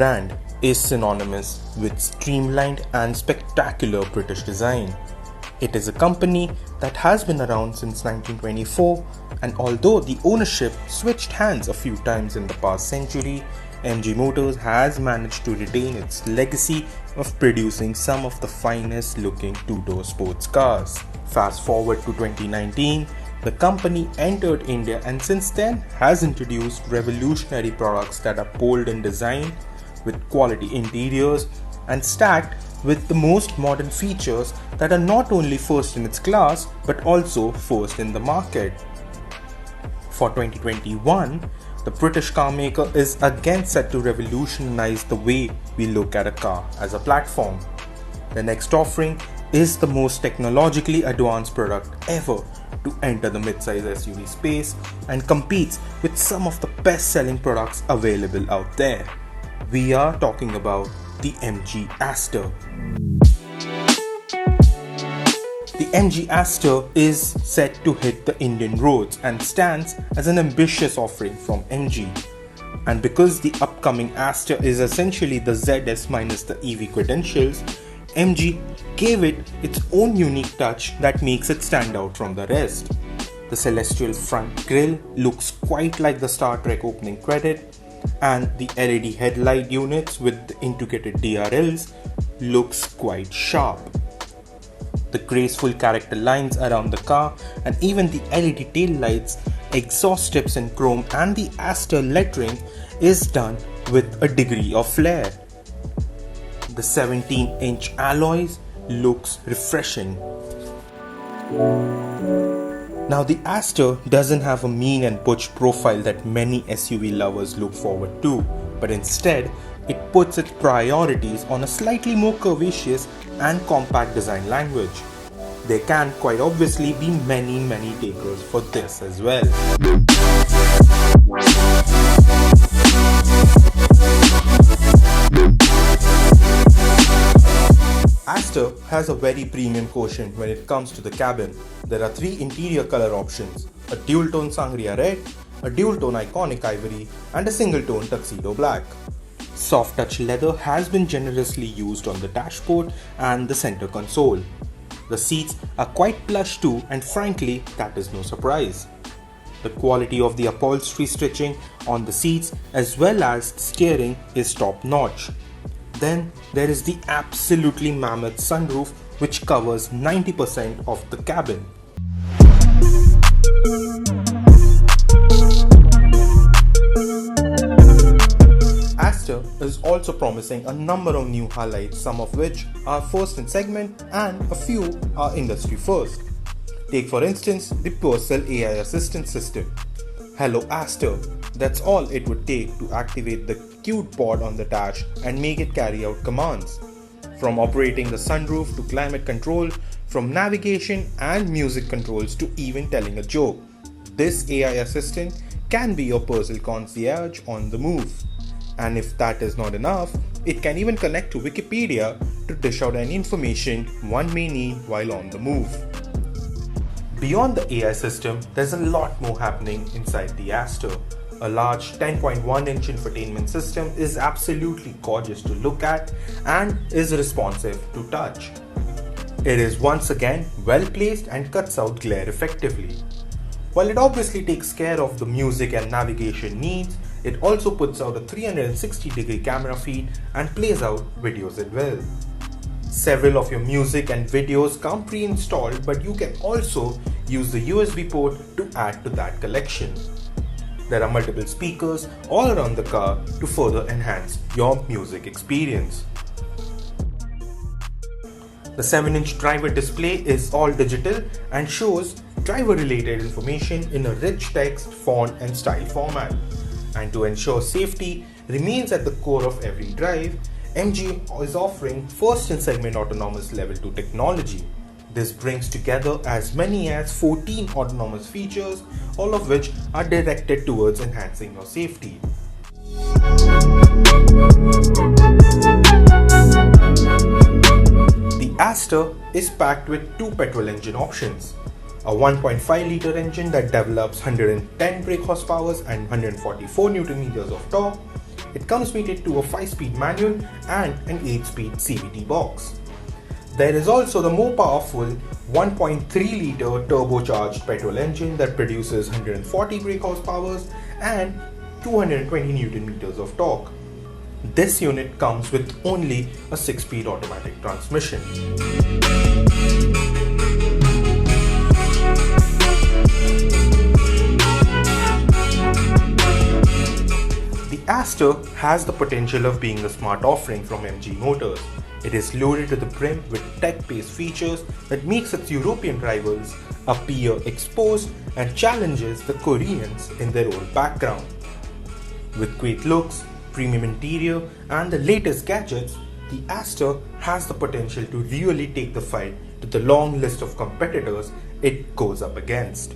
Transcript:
brand is synonymous with streamlined and spectacular British design. It is a company that has been around since 1924, and although the ownership switched hands a few times in the past century, MG Motors has managed to retain its legacy of producing some of the finest looking two-door sports cars. Fast forward to 2019, the company entered India and since then has introduced revolutionary products that are bold in design, with quality interiors and stacked with the most modern features that are not only first in its class but also first in the market. For 2021, the British car maker is again set to revolutionize the way we look at a car as a platform. The next offering is the most technologically advanced product ever to enter the midsize SUV space and competes with some of the best-selling products available out there. We are talking about the MG Astor. The MG Astor is set to hit the Indian roads and stands as an ambitious offering from MG. And because the upcoming Astor is essentially the ZS minus the EV credentials, MG gave it its own unique touch that makes it stand out from the rest. The celestial front grille looks quite like the Star Trek opening credit, and the LED headlight units with the integrated DRLs looks quite sharp. The graceful character lines around the car and even the LED tail lights, exhaust tips in chrome and the Astor lettering is done with a degree of flair. The 17-inch alloys looks refreshing. Now the Astor doesn't have a mean and butch profile that many SUV lovers look forward to, but instead it puts its priorities on a slightly more curvaceous and compact design language. There can quite obviously be many takers for this as well. Astor has a very premium quotient when it comes to the cabin. There are 3 interior color options: a dual-tone Sangria red, a dual-tone iconic ivory, and a single-tone tuxedo black. Soft touch leather has been generously used on the dashboard and the center console. The seats are quite plush too, and frankly, that is no surprise. The quality of the upholstery stitching on the seats as well as steering is top notch. Then there is the absolutely mammoth sunroof, which covers 90% of the cabin. Astor is also promising a number of new highlights, some of which are first in segment and a few are industry first. Take for instance the Purcell AI assistant system. Hello Astor, that's all it would take to activate the cute pod on the dash and make it carry out commands. From operating the sunroof to climate control, from navigation and music controls to even telling a joke, this AI assistant can be your Purcell concierge on the move. And if that is not enough, it can even connect to Wikipedia to dish out any information one may need while on the move. Beyond the AI system, there's a lot more happening inside the Astor. A large 10.1-inch infotainment system is absolutely gorgeous to look at and is responsive to touch. It is once again well placed and cuts out glare effectively. While it obviously takes care of the music and navigation needs, it also puts out a 360-degree camera feed and plays out videos as well. Several of your music and videos come pre-installed, but you can also use the USB port to add to that collection. There are multiple speakers all around the car to further enhance your music experience. The 7-inch driver display is all digital and shows driver-related information in a rich text, font and style format. And to ensure safety remains at the core of every drive, MG is offering first-in-segment autonomous level 2 technology. This brings together as many as 14 autonomous features, all of which are directed towards enhancing your safety. The Astor is packed with 2 petrol engine options. A 1.5-litre engine that develops 110 brake horsepower and 144 Nm of torque, It comes mated to a 5-speed manual and an 8-speed CVT box. There is also the more powerful 1.3-litre turbocharged petrol engine that produces 140 brake horsepower and 220 Newton meters of torque. This unit comes with only a 6-speed automatic transmission. The Astor has the potential of being a smart offering from MG Motors. It is loaded to the brim with tech-based features that makes its European rivals appear exposed and challenges the Koreans in their own background. With great looks, premium interior and the latest gadgets, the Astor has the potential to really take the fight to the long list of competitors it goes up against.